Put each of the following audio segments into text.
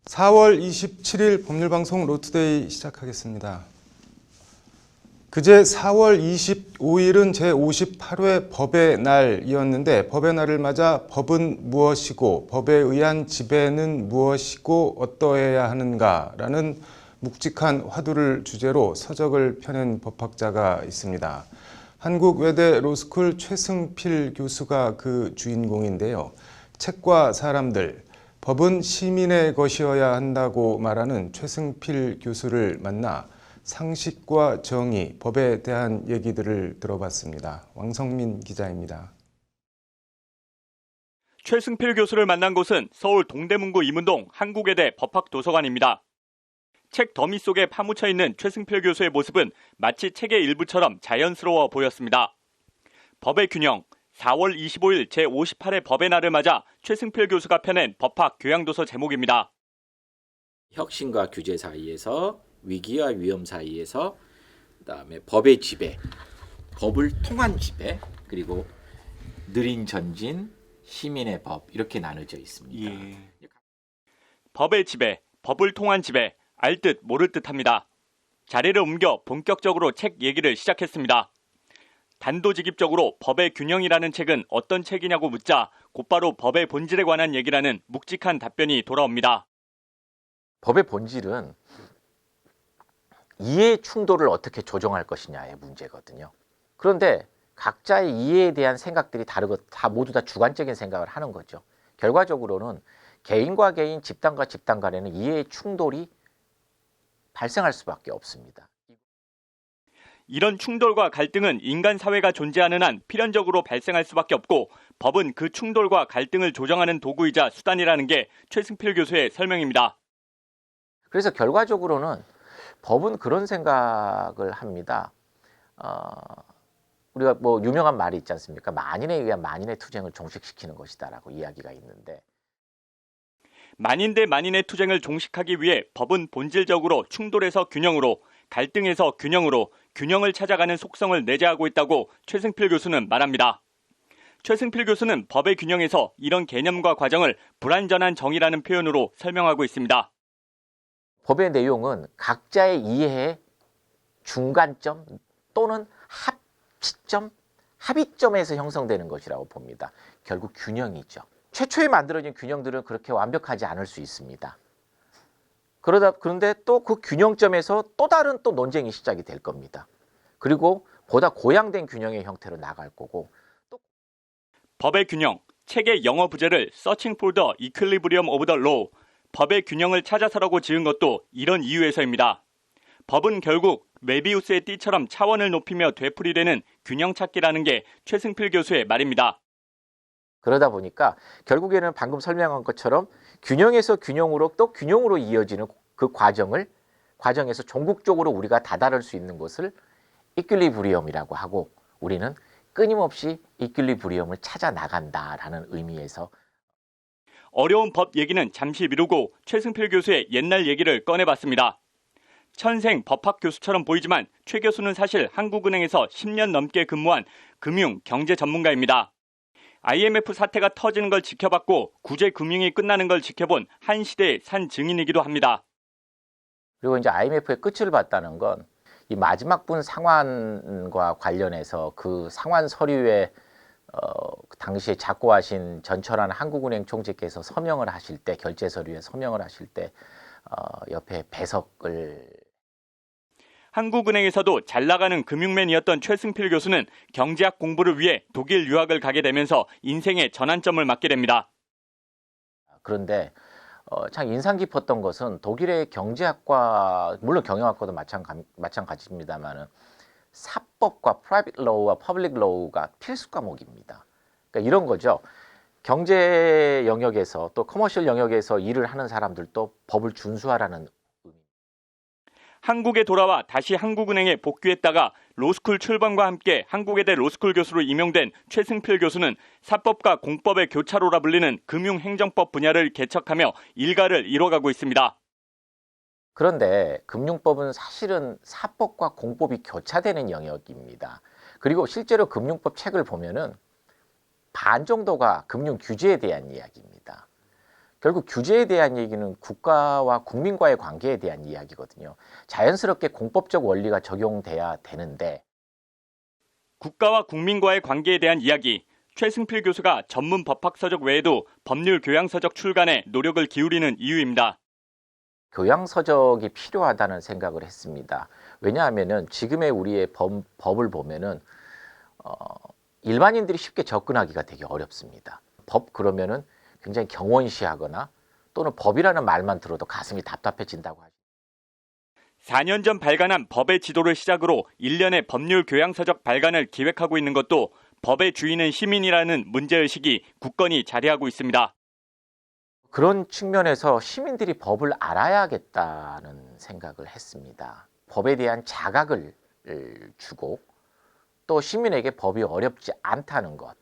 4월 27일 법률방송 로투데이 시작하겠습니다. 그제 4월 25일은 제58회 법의 날이었는데 법의 날을 맞아 법은 무엇이고 법에 의한 지배는 무엇이고 어떠해야 하는가라는 묵직한 화두를 주제로 서적을 펴낸 법학자가 있습니다. 한국외대 로스쿨 최승필 교수가 그 주인공인데요. 책과 사람들, 법은 시민의 것이어야 한다고 말하는 최승필 교수를 만나 상식과 정의, 법에 대한 얘기들을 들어봤습니다. 왕성민 기자입니다. 최승필 교수를 만난 곳은 서울 동대문구 이문동 한국외대 법학도서관입니다. 책 더미 속에 파묻혀 있는 최승필 교수의 모습은 마치 책의 일부처럼 자연스러워 보였습니다. 법의 균형, 4월 25일 제58회 법의 날을 맞아 최승필 교수가 펴낸 법학 교양도서 제목입니다. 혁신과 규제 사이에서 위기와 위험 사이에서 그다음에 법의 지배, 법을 통한 지배, 그리고 느린 전진, 시민의 법 이렇게 나눠져 있습니다. 법의 지배, 법을 통한 지배, 알듯 모를 듯합니다. 자리를 옮겨 본격적으로 책 얘기를 시작했습니다. 단도직입적으로 법의 균형이라는 책은 어떤 책이냐고 묻자 곧바로 법의 본질에 관한 얘기라는 묵직한 답변이 돌아옵니다. 법의 본질은 이해 충돌을 어떻게 조정할 것이냐의 문제거든요. 그런데 각자의 이해에 대한 생각들이 다르고 모두 다 주관적인 생각을 하는 거죠. 결과적으로는 개인과 개인, 집단과 집단 간에는 이해의 충돌이 발생할 수밖에 없습니다. 이런 충돌과 갈등은 인간 사회가 존재하는 한 필연적으로 발생할 수밖에 없고 법은 그 충돌과 갈등을 조정하는 도구이자 수단이라는 게 최승필 교수의 설명입니다. 그래서 결과적으로는 법은 그런 생각을 합니다. 우리가 뭐 유명한 말이 있지 않습니까? 만인에 의한 만인의 투쟁을 종식시키는 것이다라고 이야기가 있는데, 만인 대 만인의 투쟁을 종식하기 위해 법은 본질적으로 충돌에서 균형으로, 갈등에서 균형으로 균형을 찾아가는 속성을 내재하고 있다고 최승필 교수는 말합니다. 최승필 교수는 법의 균형에서 이런 개념과 과정을 불완전한 정의라는 표현으로 설명하고 있습니다. 법의 내용은 각자의 이해의 중간점 또는 합치점, 합의점에서 형성되는 것이라고 봅니다. 결국 균형이죠. 최초에 만들어진 균형들은 그렇게 완벽하지 않을 수 있습니다. 그런데 또 그 균형점에서 또 다른 또 논쟁이 시작이 될 겁니다. 그리고 보다 고양된 균형의 형태로 나갈 거고. 법의 균형, 책의 영어 부제를 Searching for the Equilibrium of the Law, 법의 균형을 찾아서라고 지은 것도 이런 이유에서입니다. 법은 결국 메비우스의 띠처럼 차원을 높이며 되풀이되는 균형 찾기라는 게 최승필 교수의 말입니다. 그러다 보니까 결국에는 방금 설명한 것처럼 균형에서 균형으로 또 균형으로 이어지는 그 과정에서 종국적으로 우리가 다다를 수 있는 것을 이퀄리브리엄이라고 하고, 우리는 끊임없이 이퀄리브리엄을 찾아 나간다라는 의미에서 어려운 법 얘기는 잠시 미루고 최승필 교수의 옛날 얘기를 꺼내봤습니다. 천생 법학 교수처럼 보이지만 최 교수는 사실 한국은행에서 10년 넘게 근무한 금융, 경제 전문가입니다. IMF 사태가 터지는 걸 지켜봤고 구제 금융이 끝나는 걸 지켜본 한 시대의 산 증인이기도 합니다. 그리고 이제 IMF의 끝을 봤다는 건 이 마지막 분 상환과 관련해서 그 상환 서류에 당시에 작고하신 전철한 한국은행 총재께서 서명을 하실 때, 결제 서류에 서명을 하실 때 옆에 배석을, 한국은행에서도 잘 나가는 금융맨이었던 최승필 교수는 경제학 공부를 위해 독일 유학을 가게 되면서 인생의 전환점을 맞게 됩니다. 그런데 참 인상 깊었던 것은 독일의 경제학과, 물론 경영학과도 마찬가지입니다만은 사법과 프라이빗 로우와 퍼블릭 로우가 필수 과목입니다. 그러니까 이런 거죠. 경제 영역에서 또 커머셜 영역에서 일을 하는 사람들도 법을 준수하라는 의미. 한국에 돌아와 다시 한국은행에 복귀했다가 로스쿨 출범과 함께 한국외대 로스쿨 교수로 임용된 최승필 교수는 사법과 공법의 교차로라 불리는 금융행정법 분야를 개척하며 일가를 이뤄가고 있습니다. 그런데 금융법은 사실은 사법과 공법이 교차되는 영역입니다. 그리고 실제로 금융법 책을 보면은 반 정도가 금융 규제에 대한 이야기입니다. 결국 규제에 대한 얘기는 국가와 국민과의 관계에 대한 이야기거든요. 자연스럽게 공법적 원리가 적용돼야 되는데 국가와 국민과의 관계에 대한 이야기, 최승필 교수가 전문 법학서적 외에도 법률 교양서적 출간에 노력을 기울이는 이유입니다. 교양서적이 필요하다는 생각을 했습니다. 왜냐하면은 지금의 우리의 법을 보면은 일반인들이 쉽게 접근하기가 되게 어렵습니다. 법 그러면은 굉장히 경원시하거나 또는 법이라는 말만 들어도 가슴이 답답해진다고 하죠. 4년 전 발간한 법의 지도를 시작으로 1년의 법률 교양서적 발간을 기획하고 있는 것도 법의 주인은 시민이라는 문제의식이 굳건히 자리하고 있습니다. 그런 측면에서 시민들이 법을 알아야겠다는 생각을 했습니다. 법에 대한 자각을 주고 또 시민에게 법이 어렵지 않다는 것,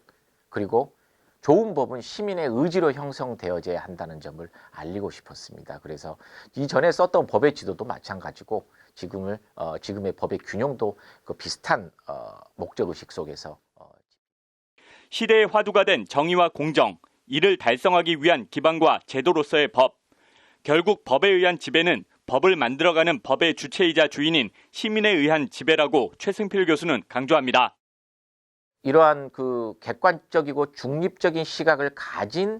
그리고 좋은 법은 시민의 의지로 형성되어져야 한다는 점을 알리고 싶었습니다. 그래서 이전에 썼던 법의 지도도 마찬가지고 지금의 법의 균형도 그 비슷한 목적의식 속에서 시대의 화두가 된 정의와 공정, 이를 달성하기 위한 기반과 제도로서의 법. 결국 법에 의한 지배는 법을 만들어가는 법의 주체이자 주인인 시민에 의한 지배라고 최승필 교수는 강조합니다. 이러한 그 객관적이고 중립적인 시각을 가진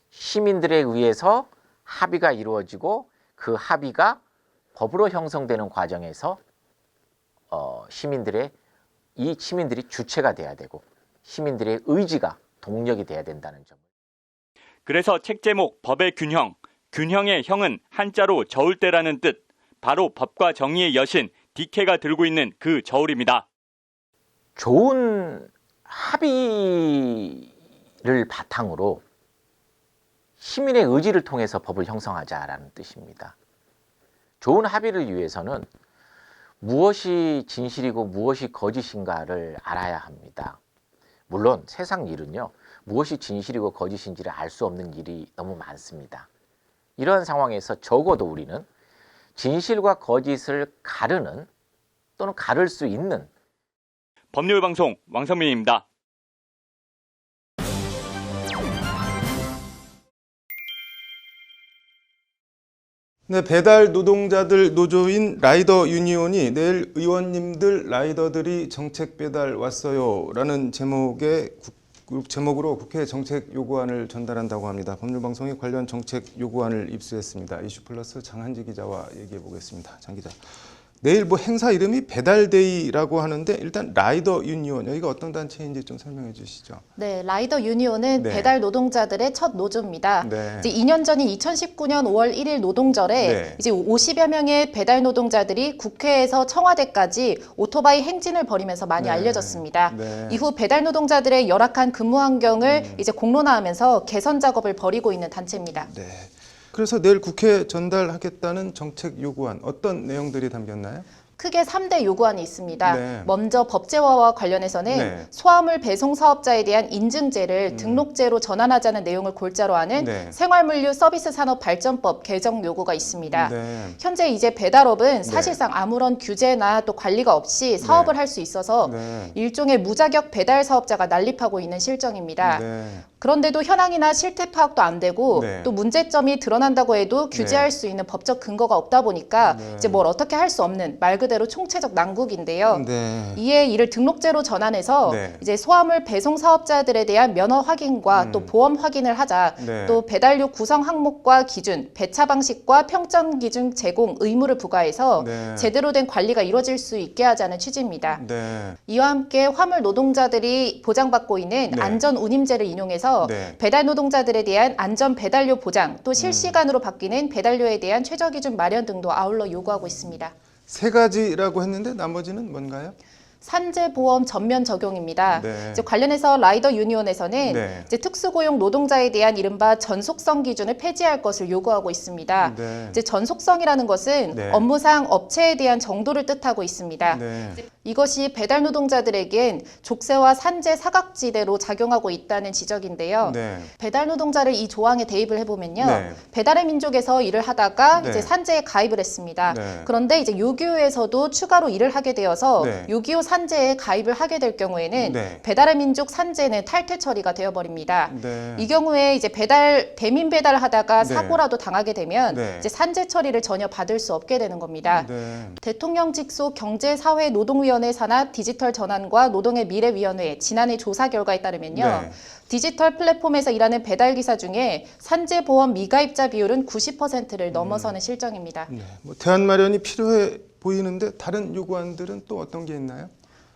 시민들에 의해서 합의가 이루어지고 그 합의가 법으로 형성되는 과정에서 시민들이 주체가 돼야 되고 시민들의 의지가 동력이 돼야 된다는 점을. 그래서 책 제목 법의 균형, 균형의 형은 한자로 저울대라는 뜻, 바로 법과 정의의 여신 디케가 들고 있는 그 저울입니다. 좋은 합의를 바탕으로 시민의 의지를 통해서 법을 형성하자라는 뜻입니다. 좋은 합의를 위해서는 무엇이 진실이고 무엇이 거짓인가를 알아야 합니다. 물론 세상 일은요, 무엇이 진실이고 거짓인지를 알 수 없는 일이 너무 많습니다. 이러한 상황에서 적어도 우리는 진실과 거짓을 가르는 또는 가를 수 있는 법률방송 왕성민입니다. 네, 배달 노동자들 노조인 라이더 유니온이 내일 의원님들 라이더들이 정책 배달 왔어요라는 제목으로 국회 정책 요구안을 전달한다고 합니다. 법률방송이 관련 정책 요구안을 입수했습니다. 이슈플러스 장한지 기자와 얘기해 보겠습니다. 장 기자. 내일 뭐 행사 이름이 배달데이라고 하는데 일단 라이더 유니온 여기가 어떤 단체인지 좀 설명해 주시죠. 네, 라이더 유니온은 네. 배달 노동자들의 첫 노조입니다. 네. 이제 2년 전인 2019년 5월 1일 노동절에 네. 이제 50여 명의 배달 노동자들이 국회에서 청와대까지 오토바이 행진을 벌이면서 많이 네. 알려졌습니다. 네. 이후 배달 노동자들의 열악한 근무 환경을 이제 공론화하면서 개선 작업을 벌이고 있는 단체입니다. 네. 그래서 내일 국회에 전달하겠다는 정책 요구안 어떤 내용들이 담겼나요? 크게 3대 요구안이 있습니다. 네. 먼저 법제화와 관련해서는 네. 소화물 배송 사업자에 대한 인증제를 등록제로 전환하자는 내용을 골자로 하는 네. 생활물류 서비스 산업 발전법 개정 요구가 있습니다. 네. 현재 이제 배달업은 사실상 아무런 규제나 또 관리가 없이 사업을 네. 할 수 있어서 네. 일종의 무자격 배달 사업자가 난립하고 있는 실정입니다. 네. 그런데도 현황이나 실태 파악도 안 되고 네. 또 문제점이 드러난다고 해도 규제할 네. 수 있는 법적 근거가 없다 보니까 네. 이제 뭘 어떻게 할 수 없는 말 그대로 총체적 난국인데요. 네. 이에 이를 등록제로 전환해서 네. 이제 소화물 배송 사업자들에 대한 면허 확인과 또 보험 확인을 하자. 네. 또 배달료 구성 항목과 기준, 배차 방식과 평점 기준 제공 의무를 부과해서 네. 제대로 된 관리가 이루어질 수 있게 하자는 취지입니다. 네. 이와 함께 화물 노동자들이 보장받고 있는 네. 안전 운임제를 인용해서 네. 배달 노동자들에 대한 안전 배달료 보장, 또 실시간으로 바뀌는 배달료에 대한 최저 기준 마련 등도 아울러 요구하고 있습니다. 세 가지라고 했는데 나머지는 뭔가요? 산재보험 전면 적용입니다. 네. 이제 관련해서 라이더 유니온에서는 네. 이제 특수고용 노동자에 대한 이른바 전속성 기준을 폐지할 것을 요구하고 있습니다. 네. 이제 전속성이라는 것은 네. 업무상 업체에 대한 정도를 뜻하고 있습니다. 네. 이것이 배달 노동자들에겐 족쇄와 산재 사각지대로 작용하고 있다는 지적인데요. 네. 배달 노동자를 이 조항에 대입을 해보면요. 네. 배달의 민족에서 일을 하다가 네. 이제 산재에 가입을 했습니다. 네. 그런데 이제 요기요에서도 추가로 일을 하게 되어서 네. 요기요 산재에 가입을 하게 될 경우에는 네. 배달의 민족 산재는 탈퇴 처리가 되어버립니다. 네. 이 경우에 이제 대민 배달하다가 네. 사고라도 당하게 되면 네. 이제 산재 처리를 전혀 받을 수 없게 되는 겁니다. 네. 대통령 직속 경제사회노동위원회 산하 디지털 전환과 노동의 미래위원회 지난해 조사 결과에 따르면요. 네. 디지털 플랫폼에서 일하는 배달기사 중에 산재보험 미가입자 비율은 90%를 넘어서는 실정입니다. 네. 뭐 대안 마련이 필요해 보이는데 다른 요구안들은 또 어떤 게 있나요?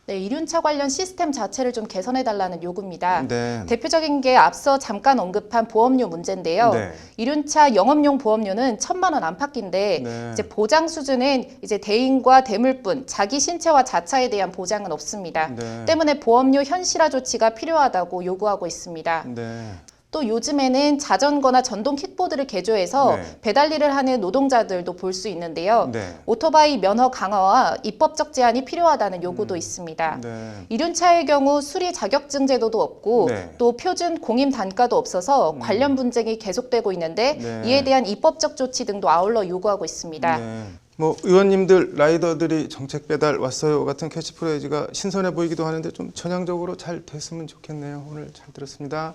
네, 이륜차 관련 시스템 자체를 좀 개선해달라는 요구입니다. 네. 대표적인 게 앞서 잠깐 언급한 보험료 문제인데요. 네. 이륜차 영업용 보험료는 1,000만 원 안팎인데 네. 이제 보장 수준은 이제 대인과 대물뿐 자기 신체와 자차에 대한 보장은 없습니다. 네. 때문에 보험료 현실화 조치가 필요하다고 요구하고 있습니다. 네. 또 요즘에는 자전거나 전동 킥보드를 개조해서 네. 배달 일을 하는 노동자들도 볼 수 있는데요. 네. 오토바이 면허 강화와 입법적 제한이 필요하다는 요구도 있습니다. 네. 이륜차의 경우 수리 자격증 제도도 없고 네. 또 표준 공임 단가도 없어서 관련 분쟁이 계속되고 있는데 네. 이에 대한 입법적 조치 등도 아울러 요구하고 있습니다. 네. 뭐 의원님들 라이더들이 정책 배달 왔어요 같은 캐치프레이즈가 신선해 보이기도 하는데 좀 전향적으로 잘 됐으면 좋겠네요. 오늘 잘 들었습니다.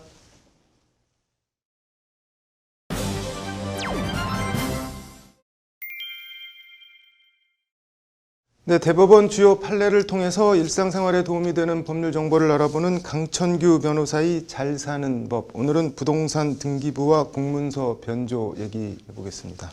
네, 대법원 주요 판례를 통해서 일상생활에 도움이 되는 법률 정보를 알아보는 강천규 변호사의 잘 사는 법. 오늘은 부동산 등기부와 공문서 변조 얘기해 보겠습니다.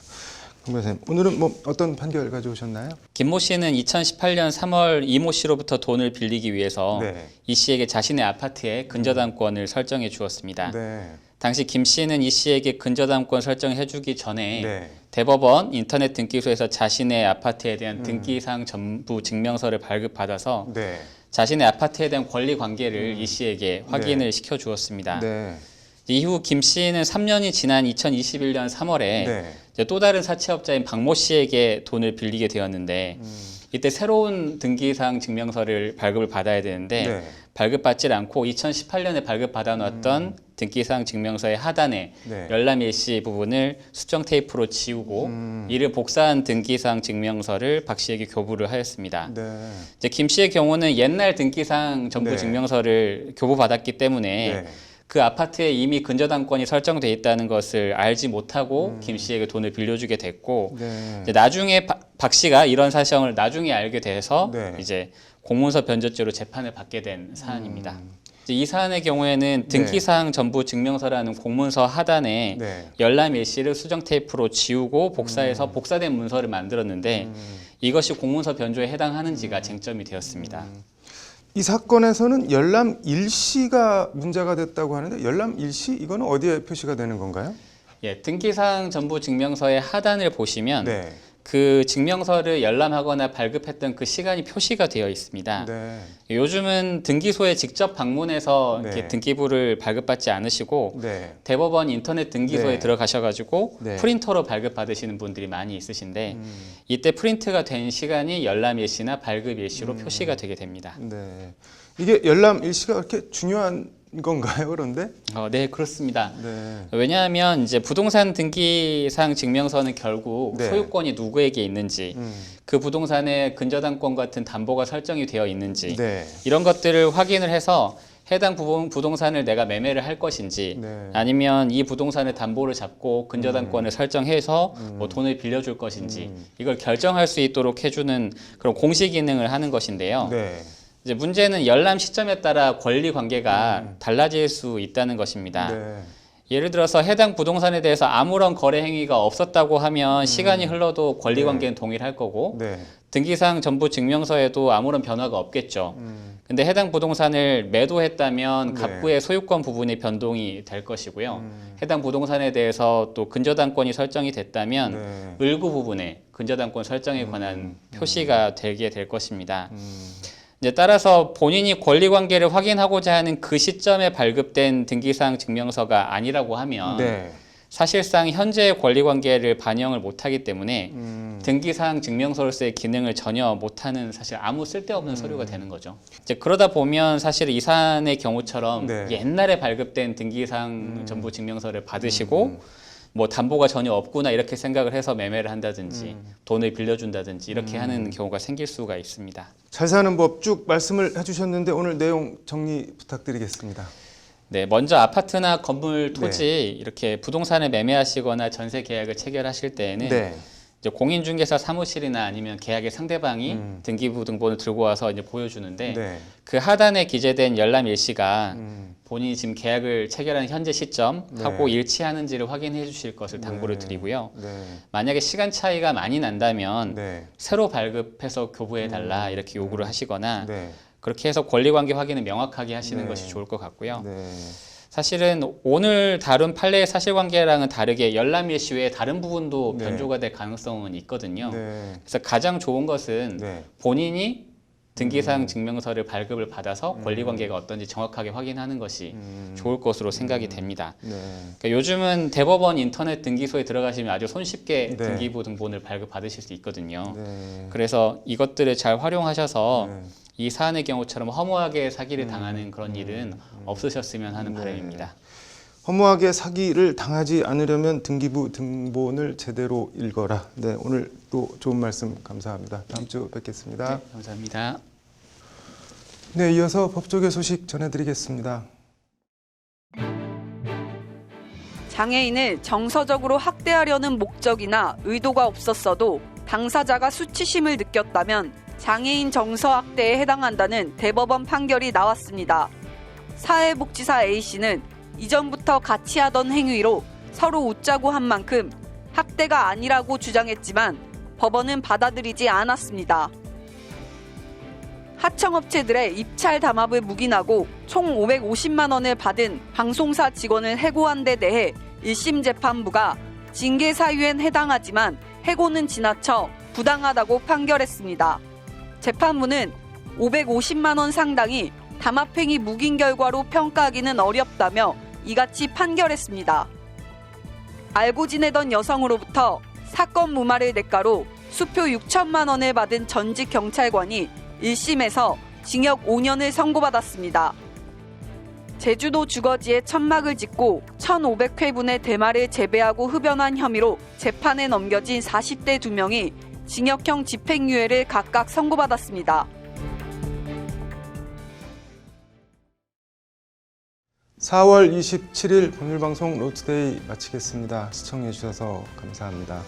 강 변호사님, 오늘은 뭐 어떤 판결 가져오셨나요? 김모 씨는 2018년 3월 이모 씨로부터 돈을 빌리기 위해서 네. 이 씨에게 자신의 아파트에 근저당권을 설정해 주었습니다. 네. 당시 김 씨는 이 씨에게 근저당권 설정해 주기 전에 네. 대법원 인터넷 등기소에서 자신의 아파트에 대한 등기사항 전부 증명서를 발급받아서 네. 자신의 아파트에 대한 권리 관계를 이 씨에게 확인을 시켜 주었습니다. 네. 이후 김 씨는 3년이 지난 2021년 3월에 네. 또 다른 사채업자인 박모 씨에게 돈을 빌리게 되었는데 이때 새로운 등기사항 증명서를 발급을 받아야 되는데 네. 발급받질 않고 2018년에 발급받아 놨던 등기사항 증명서의 하단에 네. 열람 일시 부분을 수정 테이프로 지우고 이를 복사한 등기사항 증명서를 박 씨에게 교부를 하였습니다. 네. 이제 김 씨의 경우는 옛날 등기사항 전부 네. 증명서를 교부받았기 때문에 네. 그 아파트에 이미 근저당권이 설정돼 있다는 것을 알지 못하고 김 씨에게 돈을 빌려주게 됐고 네. 이제 나중에 박 씨가 이런 사정을 나중에 알게 돼서 네. 이제 공문서 변조죄로 재판을 받게 된 사안입니다. 이제 이 사안의 경우에는 등기사항 전부 증명서라는 공문서 하단에 네. 열람 일시를 수정 테이프로 지우고 복사해서 복사된 문서를 만들었는데 이것이 공문서 변조에 해당하는지가 쟁점이 되었습니다. 이 사건에서는 열람 일시가 문제가 됐다고 하는데 열람 일시 이거는 어디에 표시가 되는 건가요? 예, 등기사항 전부 증명서의 하단을 보시면 네. 그 증명서를 열람하거나 발급했던 그 시간이 표시가 되어 있습니다. 네. 요즘은 등기소에 직접 방문해서 네. 이렇게 등기부를 발급받지 않으시고 네. 대법원 인터넷 등기소에 네. 들어가셔가지고 네. 프린터로 발급받으시는 분들이 많이 있으신데 이때 프린트가 된 시간이 열람 일시나 발급 일시로 표시가 되게 됩니다. 네. 이게 열람 일시가 그렇게 중요한 건가요, 그런데? 네, 그렇습니다. 네. 왜냐하면 이제 부동산 등기사항 증명서는 결국 네. 소유권이 누구에게 있는지 그 부동산에 근저당권 같은 담보가 설정이 되어 있는지 네. 이런 것들을 확인을 해서 해당 부동산을 내가 매매를 할 것인지 네. 아니면 이 부동산의 담보를 잡고 근저당권을 설정해서 뭐 돈을 빌려줄 것인지 이걸 결정할 수 있도록 해주는 그런 공시 기능을 하는 것인데요. 네. 이제 문제는 열람 시점에 따라 권리 관계가 달라질 수 있다는 것입니다. 네. 예를 들어서 해당 부동산에 대해서 아무런 거래 행위가 없었다고 하면 시간이 흘러도 권리 관계는 동일할 거고 네. 등기사항 전부 증명서에도 아무런 변화가 없겠죠. 근데 해당 부동산을 매도했다면 네. 갑부의 소유권 부분이 변동이 될 것이고요. 해당 부동산에 대해서 또 근저당권이 설정이 됐다면 네. 을구 부분에 근저당권 설정에 관한 표시가 되게 될 것입니다. 이제 따라서 본인이 권리 관계를 확인하고자 하는 그 시점에 발급된 등기사항 증명서가 아니라고 하면 네. 사실상 현재의 권리 관계를 반영을 못하기 때문에 등기사항 증명서로서의 기능을 전혀 못하는 사실 아무 쓸데없는 서류가 되는 거죠. 이제 그러다 보면 사실 이 사안의 경우처럼 네. 옛날에 발급된 등기사항 전부 증명서를 받으시고 뭐 담보가 전혀 없구나 이렇게 생각을 해서 매매를 한다든지 돈을 빌려준다든지 이렇게 하는 경우가 생길 수가 있습니다. 잘 사는 법 쭉 말씀을 해주셨는데 오늘 내용 정리 부탁드리겠습니다. 네, 먼저 아파트나 건물, 토지 이렇게 부동산을 매매하시거나 전세 계약을 체결하실 때에는 네. 이제 공인중개사 사무실이나 아니면 계약의 상대방이 등기부 등본을 들고 와서 이제 보여주는데 네. 그 하단에 기재된 열람 일시가 본인이 지금 계약을 체결하는 현재 시점하고 일치하는지를 확인해 주실 것을 당부를 드리고요. 네. 만약에 시간 차이가 많이 난다면 네. 새로 발급해서 교부해 달라 이렇게 요구를 하시거나 네. 그렇게 해서 권리관계 확인을 명확하게 하시는 네. 것이 좋을 것 같고요. 네. 사실은 오늘 다룬 판례의 사실관계랑은 다르게 열람일시 외에 다른 부분도 네. 변조가 될 가능성은 있거든요. 네. 그래서 가장 좋은 것은 네. 본인이 등기사항 증명서를 발급을 받아서 권리관계가 어떤지 정확하게 확인하는 것이 좋을 것으로 생각이 됩니다. 네. 그러니까 요즘은 대법원 인터넷 등기소에 들어가시면 아주 손쉽게 네. 등기부 등본을 발급받으실 수 있거든요. 네. 그래서 이것들을 잘 활용하셔서 네. 이 사안의 경우처럼 허무하게 사기를 당하는 그런 일은 없으셨으면 하는 바람입니다. 허무하게 사기를 당하지 않으려면 등기부 등본을 제대로 읽어라. 네, 오늘 또 좋은 말씀 감사합니다. 다음 주 뵙겠습니다. 네, 감사합니다. 네, 이어서 법조계 소식 전해드리겠습니다. 장애인을 정서적으로 학대하려는 목적이나 의도가 없었어도 당사자가 수치심을 느꼈다면 장애인 정서학대에 해당한다는 대법원 판결이 나왔습니다. 사회복지사 A씨는 이전부터 같이 하던 행위로 서로 웃자고 한 만큼 학대가 아니라고 주장했지만 법원은 받아들이지 않았습니다. 하청업체들의 입찰 담합을 묵인하고 총 550만 원을 받은 방송사 직원을 해고한 데 대해 1심 재판부가 징계 사유엔 해당하지만 해고는 지나쳐 부당하다고 판결했습니다. 재판부는 550만 원 상당이 담합행위 묵인 결과로 평가하기는 어렵다며 이같이 판결했습니다. 알고 지내던 여성으로부터 사건 무마를 대가로 수표 6천만 원을 받은 전직 경찰관이 1심에서 징역 5년을 선고받았습니다. 제주도 주거지에 천막을 짓고 1,500회분의 대마를 재배하고 흡연한 혐의로 재판에 넘겨진 40대 2명이 징역형 집행유예를 각각 선고받았습니다. 4월 27일 법률방송 로투데이 마치겠습니다. 시청해주셔서 감사합니다.